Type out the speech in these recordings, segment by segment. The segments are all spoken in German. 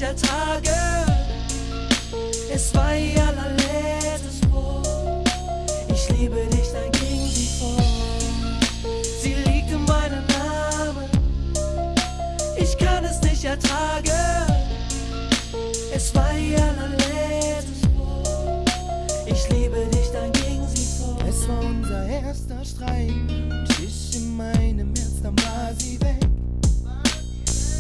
der Tage. Es war ihr allerletztes Wort. Ich liebe dich, dann ging sie vor. Sie liegt in meinem Namen. Ich kann es nicht ertragen. Es war ihr allerletztes Wort. Ich liebe dich, dann ging sie vor. Es war unser erster Streit und ich in meinem Herz, dann war sie weg.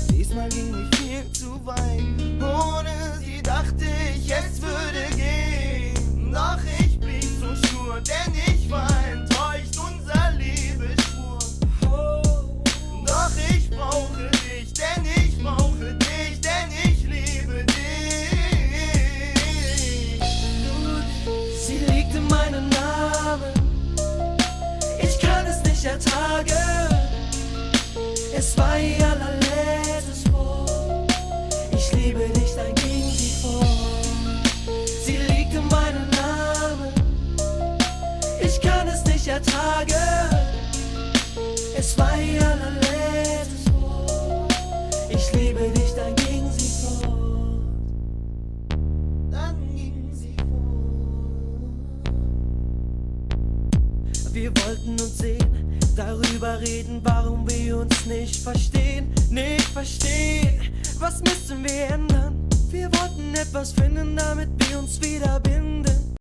Diesmal ging ich viel zu weit. Ohne sie dachte ich, es würde gehen. Doch ich blieb so stur, denn ich war enttäuscht, unser Liebesschwur. Doch ich brauche dich, denn ich brauche dich, denn ich liebe dich. Sie liegt in meinem Namen. Ich kann es nicht ertragen. Es war ihr allerletztes Wort. Ich liebe dich, dann ging sie vor. Sie liegt in meinem Namen. Ich kann es nicht ertragen. Es war ihr allerletztes Wort. Ich liebe dich, dann ging sie fort. Dann ging sie fort. Wir wollten uns sehen, darüber reden, warum wir uns nicht verstehen. Nicht verstehen, was müssen wir ändern? Wir wollten etwas finden, damit wir uns wieder binden.